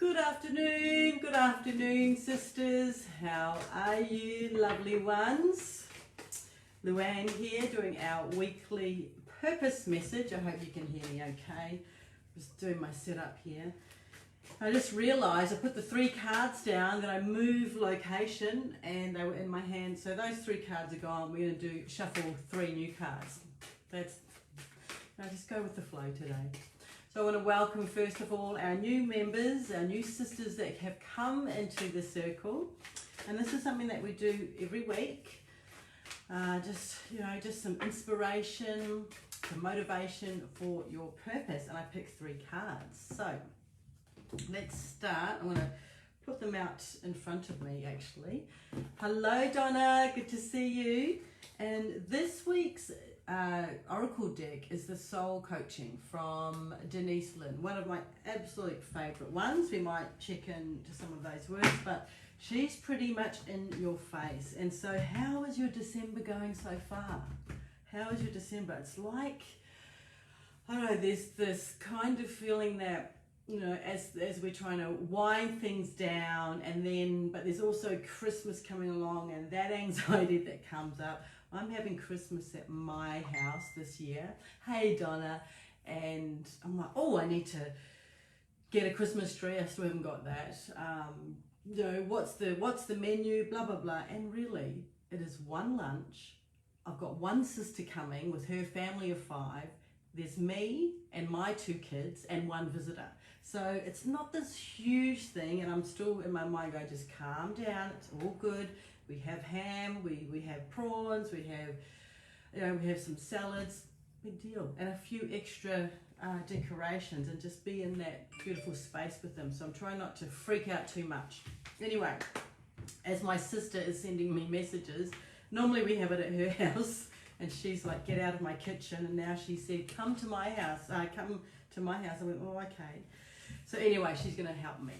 Good afternoon, sisters. How are you, lovely ones? Luanne here, doing our weekly purpose message. I hope you can hear me okay. Just doing my setup here. I just realised I put the 3 cards down, then I moved location and they were in my hand. So those 3 cards are gone. We're going to do shuffle 3 new cards. I just go with the flow today. So I want to welcome first of all our new members, our new sisters that have come into the circle. And this is something that we do every week. Just some inspiration, some motivation for your purpose. And I picked 3 cards. So let's start. I'm going to put them out in front of me actually. Hello Donna, good to see you. And this week's Oracle deck is the Soul Coaching from Denise Linn, one of my absolute favourite ones. We might check into some of those words, but she's pretty much in your face. And so how is your December going so far? How is your December? It's like, I don't know, there's this kind of feeling that, you know, as we're trying to wind things down, but there's also Christmas coming along and that anxiety that comes up. I'm having Christmas at my house this year. Hey Donna, and I'm like, oh, I need to get a Christmas tree. I still haven't got that. What's the menu? Blah blah blah. And really, it is one lunch. I've got one sister coming with her family of 5. There's me and my 2 kids and 1 visitor. So it's not this huge thing, and I'm still in my mind going, just calm down. It's all good. We have ham, we have prawns, we have some salads, big deal, and a few extra decorations, and just be in that beautiful space with them. So I'm trying not to freak out too much. Anyway, as my sister is sending me messages, normally we have it at her house, and she's like, get out of my kitchen, and now she said, come to my house. I went, oh, okay. So anyway, she's going to help me.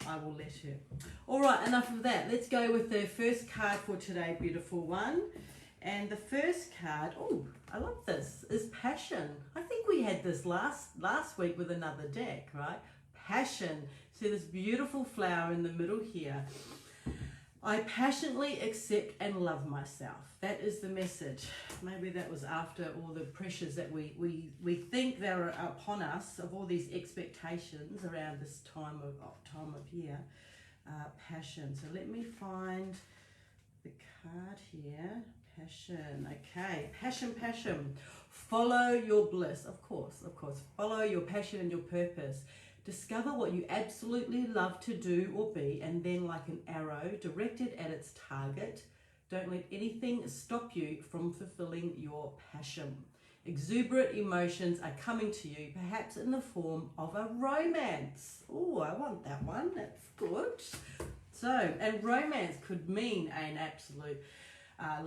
I will let her. All right, enough of that. Let's go with the first card for today, beautiful one. And the first card, oh, I love this, is Passion. I think we had this last week with another deck, right? Passion. See this beautiful flower in the middle here. I passionately accept and love myself. That is the message. Maybe that was after all the pressures that we think that are upon us, of all these expectations around this time of year. Passion. So let me find the card here. Passion. Okay. Passion. Follow your bliss. Of course. Follow your passion and your purpose. Discover what you absolutely love to do or be, and then, like an arrow directed at its target, don't let anything stop you from fulfilling your passion. Exuberant emotions are coming to you, perhaps in the form of a romance. Oh, I want that one. That's good. So, and romance could mean an absolute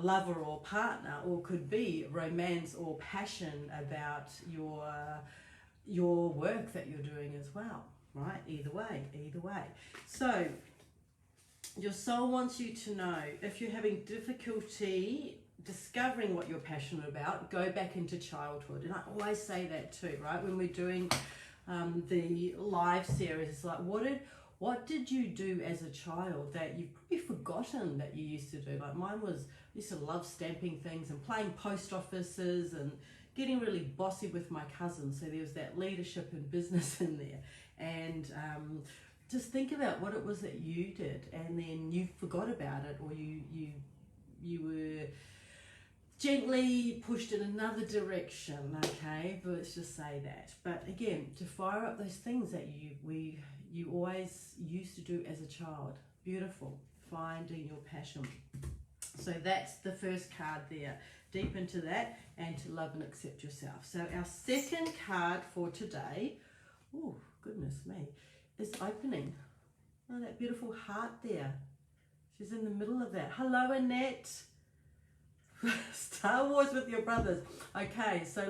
lover or partner, or could be romance or passion about your work that you're doing as well, right? Either way. So your soul wants you to know, if you're having difficulty discovering what you're passionate about, go back into childhood. And I always say that too, right? When we're doing the live series, it's like, what did you do as a child that you've probably forgotten that you used to do? Like mine was, I used to love stamping things and playing post offices and getting really bossy with my cousins. So there was that leadership and business in there. And just think about what it was that you did, and then you forgot about it, or you were gently pushed in another direction, okay? But let's just say that. But again, to fire up those things that you always used to do as a child. Beautiful. Finding your passion. So that's the first card there. Deep into that, and to love and accept yourself. So our second card for today, oh goodness me, is opening. Oh, that beautiful heart there. She's in the middle of that. Hello Annette. Star Wars with your brothers. Okay, so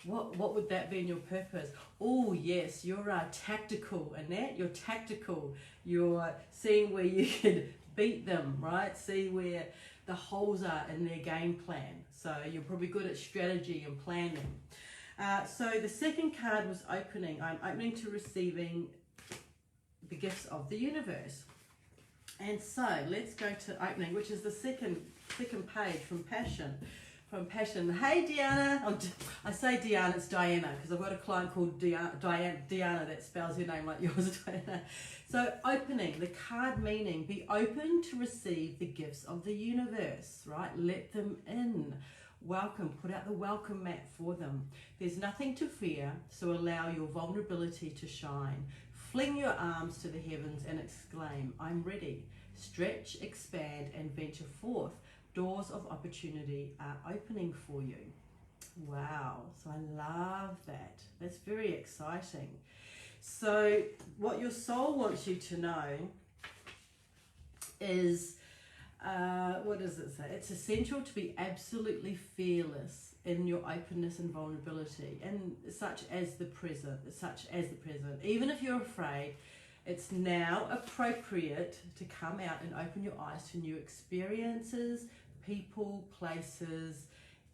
what would that be in your purpose? Oh yes, you're tactical, Annette. You're tactical. You're seeing where you could beat them, right? See where the holes are in their game plan. So you're probably good at strategy and planning. So the second card was opening. I'm opening to receiving the gifts of the universe. And so let's go to opening, which is the second page from Passion. From Passion. Hey Deanna, I say Deanna, it's Diana, because I've got a client called Deanna that spells her name like yours, Diana. So opening, the card meaning, be open to receive the gifts of the universe, right? Let them in. Welcome, put out the welcome mat for them. There's nothing to fear, so allow your vulnerability to shine. Fling your arms to the heavens and exclaim, I'm ready. Stretch, expand, and venture forth. Doors of opportunity are opening for you. Wow, so I love that. That's very exciting. So what your soul wants you to know is, what does it say? It's essential to be absolutely fearless in your openness and vulnerability, and such as the present. Even if you're afraid, it's now appropriate to come out and open your eyes to new experiences, people, places,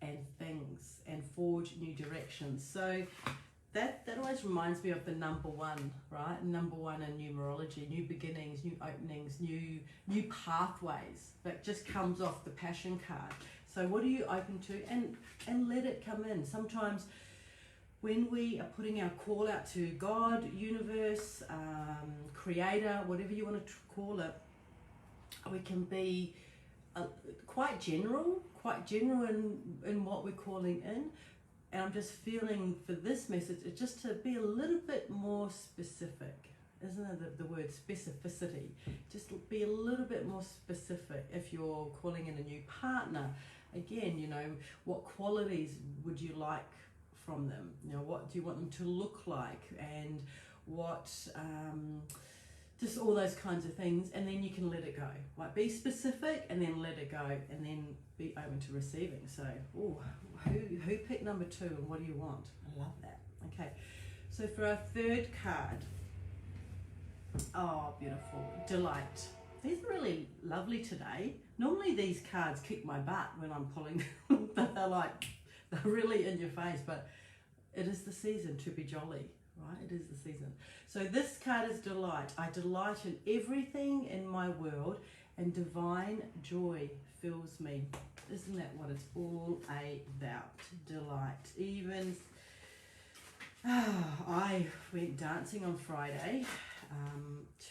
and things, and forge new directions. So that always reminds me of the number one, right? Number one in numerology, new beginnings, new openings, new pathways. That just comes off the Passion card. So what are you open to? And let it come in. Sometimes when we are putting our call out to God, universe, creator, whatever you want to call it, we can be quite general in what we're calling in. And I'm just feeling for this message, it's just to be a little bit more specific. Isn't it the word specificity? Just be a little bit more specific. If you're calling in a new partner, again, what qualities would you like from them? What do you want them to look like? And what, just all those kinds of things. And then you can let it go. Like, be specific and then let it go, and then be open to receiving. So, who picked number 2 and what do you want? I love that. Okay, so for our third card, oh, beautiful, Delight. These are really lovely today. Normally these cards kick my butt when I'm pulling them. They're really in your face, but it is the season to be jolly, right? It is the season. So this card is Delight. I delight in everything in my world, and divine joy fills me. Isn't that what it's all about? Delight. Even I went dancing on Friday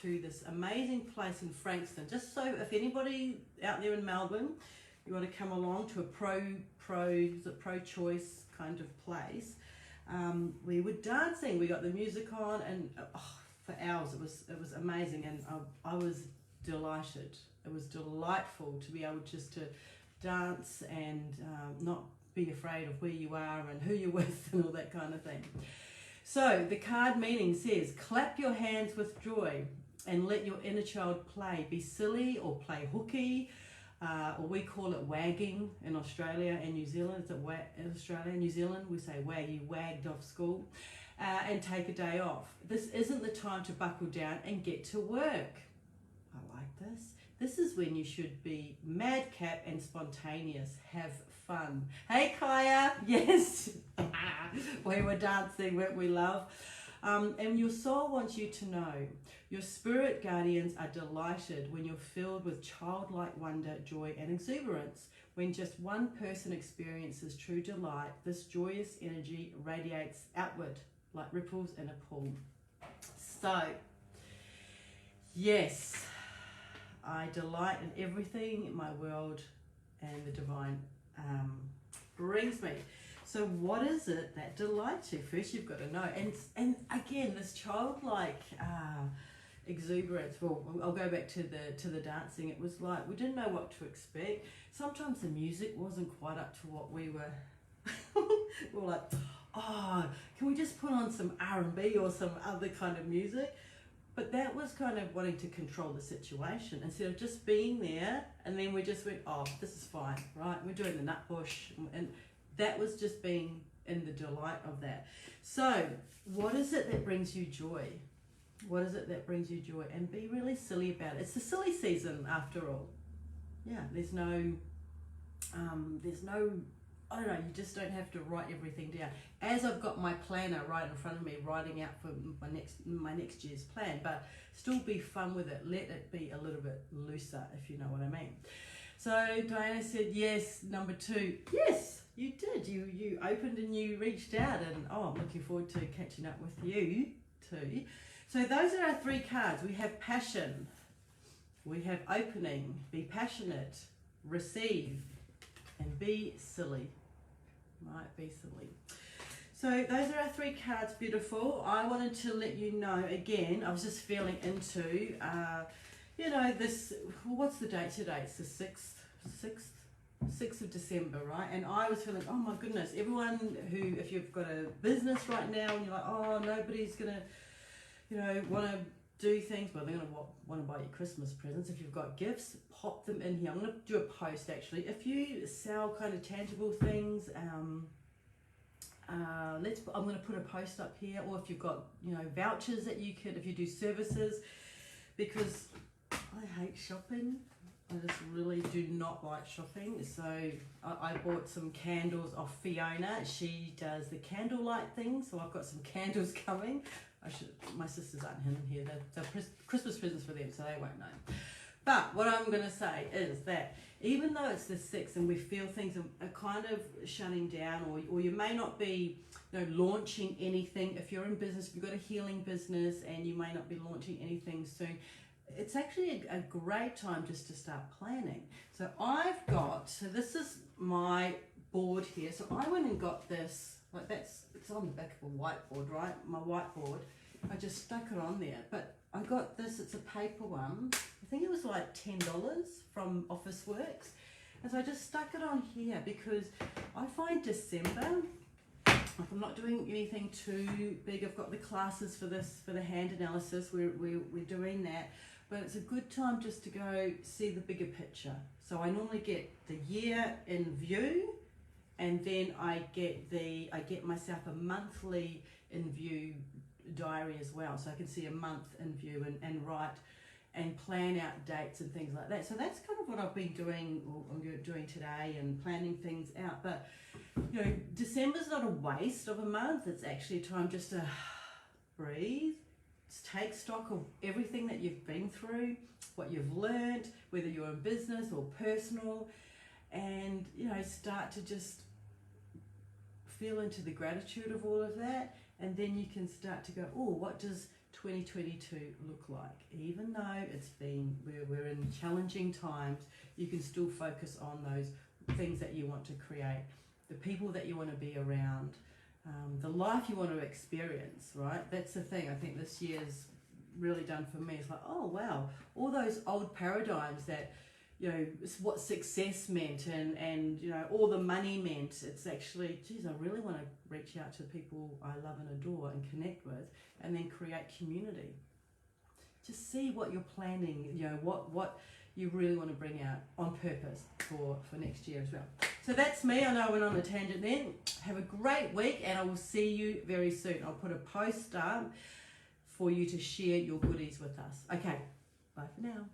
to this amazing place in Frankston. Just so if anybody out there in Melbourne, you want to come along to a pro-choice kind of place, we were dancing. We got the music on, and for hours it was amazing, and I was delighted. It was delightful to be able just to dance and not be afraid of where you are and who you're with and all that kind of thing. So the card meaning says, clap your hands with joy and let your inner child play. Be silly or play hooky, or we call it wagging in Australia and New Zealand. It's in Australia and New Zealand, we say wag, you wagged off school, and take a day off. This isn't the time to buckle down and get to work. I like this. This is when you should be madcap and spontaneous. Have fun. Hey Kaya, yes, we were dancing, weren't we, love? And your soul wants you to know your spirit guardians are delighted when you're filled with childlike wonder, joy, and exuberance. When just one person experiences true delight, this joyous energy radiates outward like ripples in a pool. So, yes, I delight in everything in my world, and the divine brings me. So what is it that delights you? First you've got to know. And again, this childlike exuberance. Well, I'll go back to the dancing. It was like we didn't know what to expect. Sometimes the music wasn't quite up to what we were. We were like, oh, can we just put on some R&B or some other kind of music? But that was kind of wanting to control the situation instead of just being there. And then we just went, oh, this is fine, right? We're doing the nut bush. And that was just being in the delight of that. So what is it that brings you joy? What is it that brings you joy? And be really silly about it. It's the silly season after all. Yeah, there's no I don't know, you just don't have to write everything down. As I've got my planner right in front of me, writing out for my next year's plan, but still be fun with it. Let it be a little bit looser, if you know what I mean. So Diana said, yes, number 2. Yes, you did. You opened and you reached out, and I'm looking forward to catching up with you too. So those are our 3 cards. We have passion, we have opening, be passionate, receive, and be silly. Right, be silly. So those are our 3 cards, beautiful. I wanted to let you know, again, I was just feeling into, this, what's the date today? It's the 6th of December, right? And I was feeling, oh my goodness, everyone who, if you've got a business right now and you're like, oh, nobody's going to, want to do things, well, they're going to want to buy you Christmas presents. If you've got gifts, pop them in here. I'm going to do a post, actually. If you sell kind of tangible things, I'm going to put a post up here, or if you've got, vouchers that you could, if you do services, because I hate shopping. I just really do not like shopping. So I bought some candles off Fiona. She does the candlelight thing, so I've got some candles coming. My sisters aren't in here. They're Christmas presents for them, so they won't know. But what I'm going to say is that even though it's the 6th and we feel things are kind of shutting down, or you may not be launching anything, if you're in business, if you've got a healing business and you may not be launching anything soon, it's actually a great time just to start planning. So this is my board here. So I went and got this, it's on the back of a whiteboard, right? My whiteboard. I just stuck it on there, but I got this, it's a paper one. I think it was like $10 from Officeworks. And so I just stuck it on here because I find December, like I'm not doing anything too big. I've got the classes for the hand analysis. We're doing that. But it's a good time just to go see the bigger picture. So I normally get the year in view, and then I get myself a monthly in view diary as well, so I can see a month in view and write and plan out dates and things like that. So that's kind of what I've been doing, or I'm doing today, and planning things out. But December's not a waste of a month. It's actually a time just to breathe, take stock of everything that you've been through, what you've learned, whether you're in business or personal, and start to just feel into the gratitude of all of that. And then you can start to go, oh, what does 2022 look like? Even though we're in challenging times, you can still focus on those things that you want to create, the people that you want to be around, the life you want to experience, right? That's the thing I think this year's really done for me. It's like, oh wow, all those old paradigms that what success meant and all the money meant. It's actually, geez, I really want to reach out to people I love and adore and connect with, and then create community. Just see what you're planning, what you really want to bring out on purpose for next year as well. So that's me. I know I went on a tangent then. Have a great week, and I will see you very soon. I'll put a post up for you to share your goodies with us. Okay, bye for now.